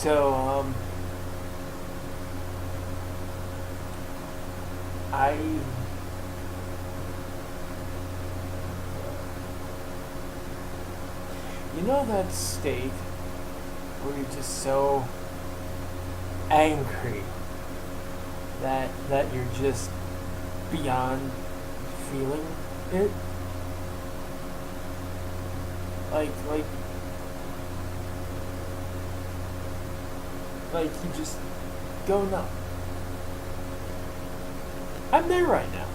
So, I you know that state where you're just so angry that you're just beyond feeling it? Like like you just go numb. I'm there right now.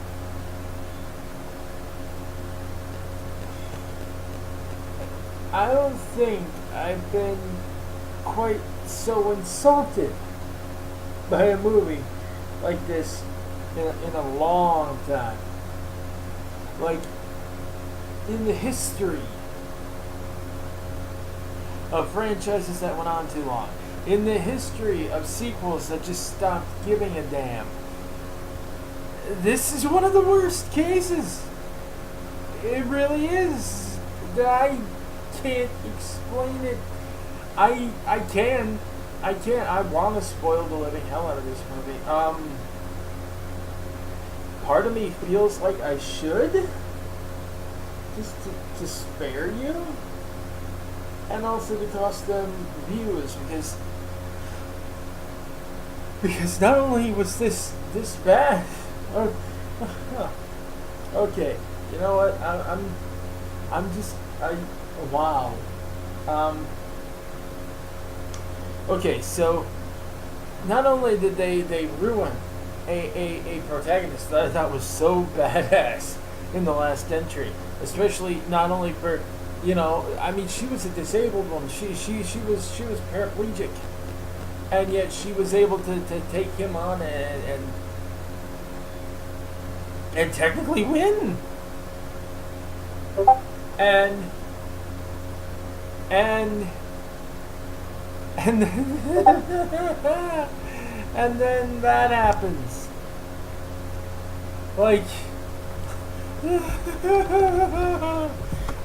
I don't think I've been quite so insulted by a movie like this in a long time. Like, in the history of franchises that went on too long. In the history of sequels that just stopped giving a damn. This is one of the worst cases. It really is. I can't explain it. I can. I want to spoil the living hell out of this movie. Part of me feels like I should, just to spare you, and also to cost them views, because not only was this bad. Okay, you know what? Wow. Okay, so not only did they ruin a protagonist that I thought was so badass in the last entry, especially not only for, I mean, she was a disabled woman. She was paraplegic, and yet she was able to take him on and technically win. And and then that happens. Like,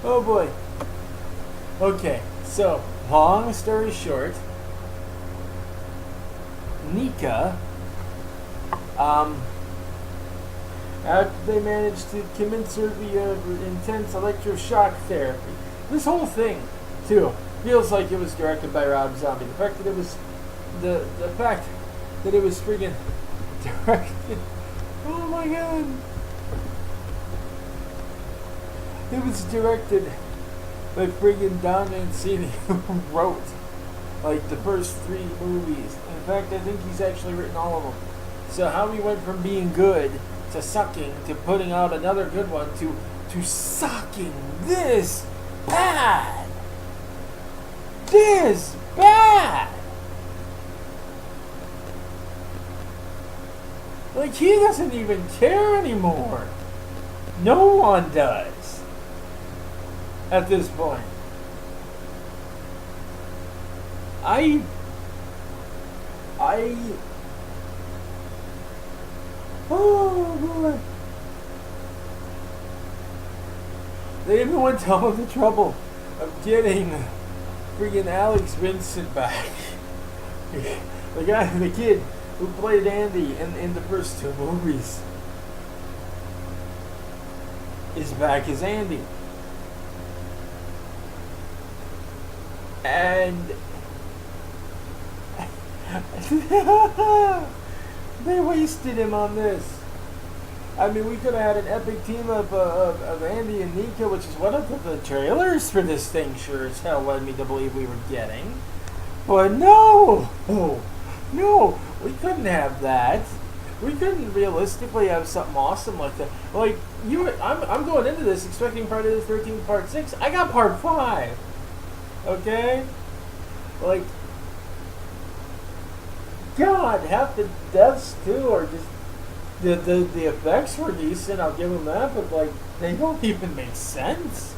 oh boy. Okay, so long story short, Nika, after they managed to convince her via intense electroshock therapy, this whole thing too feels like it was directed by Rob Zombie. The fact that it was freaking directed. Oh my god! It was directed by friggin' Don Mancini, who wrote like the first 3 movies. In fact, I think he's actually written all of them. So how he went from being good to sucking to putting out another good one to sucking this bad. This bad. Like, he doesn't even care anymore. No one does. At this point. Oh boy. They even went to all the trouble of getting freaking Alex Vincent back. the kid who played Andy in the first 2 movies is back as Andy. And they wasted him on this. I mean, we could have had an epic team of Andy and Nika, which is what the trailers for this thing sure as hell led me to believe we were getting. But no! No! We couldn't have that. We couldn't realistically have something awesome like that. Like, I'm going into this expecting Friday the 13th Part 6. I got Part 5. Okay? Like, God, half the deaths too are just the effects were decent, I'll give them that, but like they don't even make sense.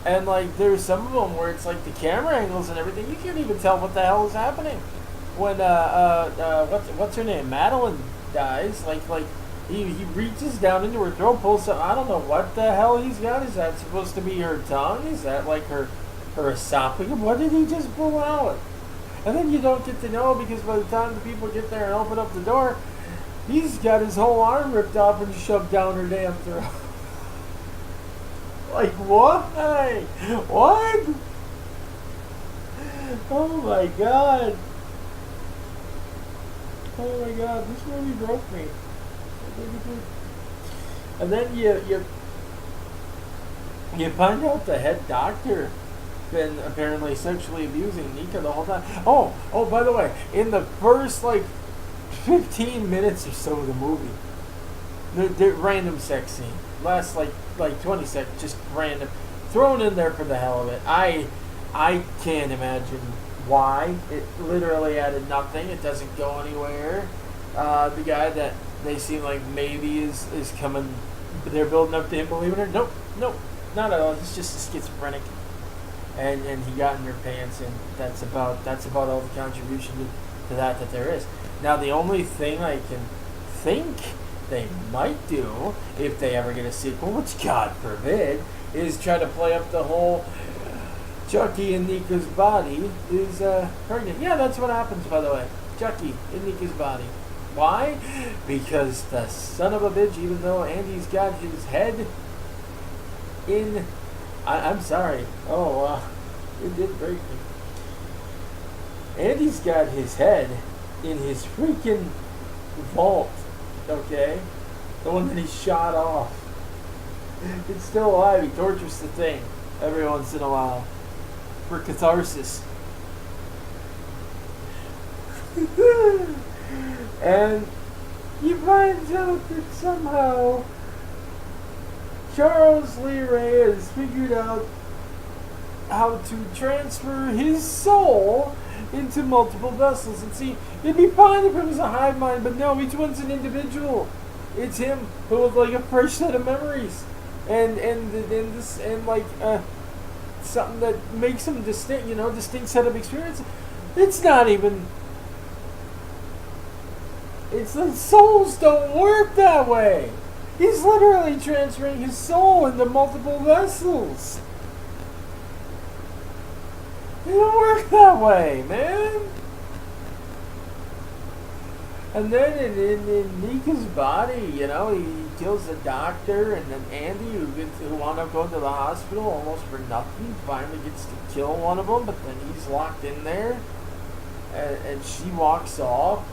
And like there's some of them where it's like the camera angles and everything, you can't even tell what the hell is happening. When what's her name? Madeline dies, like he reaches down into her throat, pulls some, I don't know what the hell he's got. Is that supposed to be her tongue? Is that like her esophagus? What did he just pull out? And then you don't get to know because by the time the people get there and open up the door, he's got his whole arm ripped off and shoved down her damn throat. Like, why? What? Oh my god. Oh my god, this movie broke me. And then you find out the head doctor been apparently sexually abusing Nika the whole time. Oh, by the way, in the first like 15 minutes or so of the movie, the random sex scene lasts like 20 seconds, just random, thrown in there for the hell of it. I can't imagine why. It literally added nothing. It doesn't go anywhere. The guy that they seem like maybe is coming, they're building up to him, believe it or not. Nope, not at all. He's just a schizophrenic. And he got in your pants, and that's about all the contribution to that there is. Now the only thing I can think they might do if they ever get a sequel, which God forbid, is try to play up the whole Chucky in Nika's body is pregnant. Yeah, that's what happens, by the way. Chucky in Nika's body. Why? Because the son of a bitch, even though Andy's got his head in... I'm sorry. Oh, wow. It did break me. Andy's got his head in his freaking vault, okay? The one that he shot off. It's still alive. He tortures the thing every once in a while for catharsis. And he finds out that somehow Charles Lee Ray has figured out how to transfer his soul into multiple vessels. And see, it'd be fine if it was a hive mind, but no, each one's an individual. It's him who has like a fresh set of memories, and like something that makes him distinct. Distinct set of experiences. It's not even. It's the souls don't work that way. He's literally transferring his soul into multiple vessels. It don't work that way, man. And then in Nika's body, he kills the doctor, and then Andy, who wound up going to the hospital almost for nothing, finally gets to kill one of them, but then he's locked in there, and she walks off,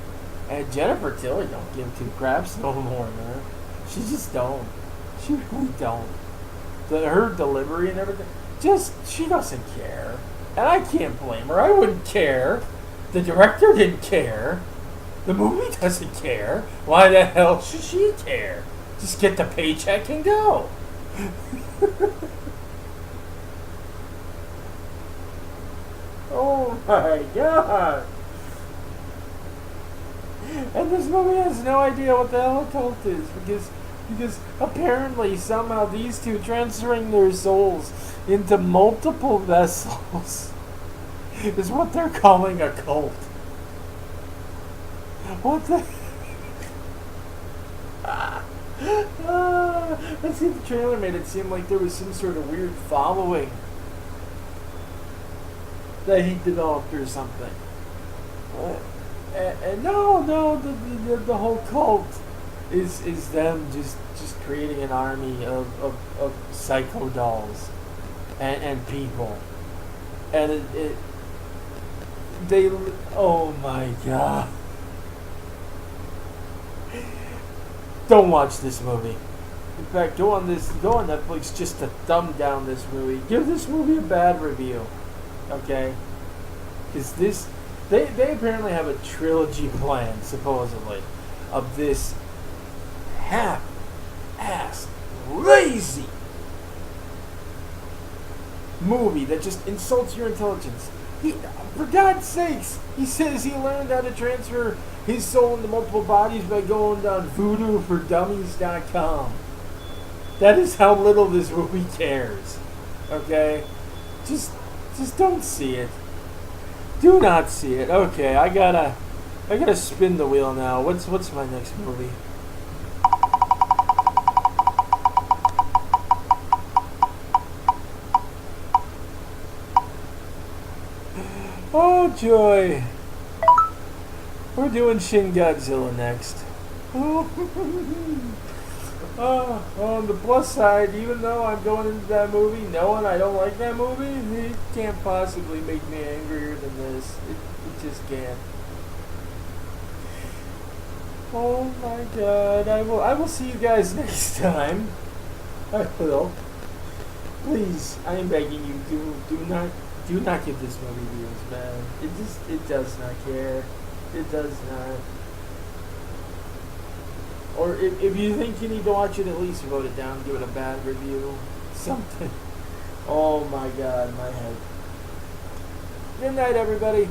and Jennifer Tilly don't give two craps no more, man. She just don't. She really don't. Her delivery and everything, she doesn't care. And I can't blame her. I wouldn't care. The director didn't care. The movie doesn't care. Why the hell should she care? Just get the paycheck and go. Oh my god. And this movie has no idea what the hell a cult is, because apparently somehow these two transferring their souls into multiple vessels is what they're calling a cult. What the? I see the trailer made it seem like there was some sort of weird following that he developed or something. And no, the whole cult is them just creating an army of psycho dolls and people, and they oh my god. Don't watch this movie. In fact, go on Netflix just to thumb down this movie. Give this movie a bad review, okay? Because they apparently have a trilogy planned, supposedly, of this half-assed, lazy movie that just insults your intelligence. For God's sakes, he says he learned how to transfer his soul into multiple bodies by going down voodooForDummies.com. That is how little this movie cares. Okay? Just don't see it. Do not see it. Okay, I gotta spin the wheel now. What's my next movie? Oh, joy. We're doing Shin Godzilla next. On the plus side, even though I'm going into that movie knowing I don't like that movie, it can't possibly make me angrier than this. It just can't. Oh my god, I will see you guys next time. I will. Please, I am begging you, do not give this movie views, man. It does not care. It does not. Or if you think you need to watch it, at least vote it down, give it a bad review. Something. Oh my god, my head. Good night, everybody.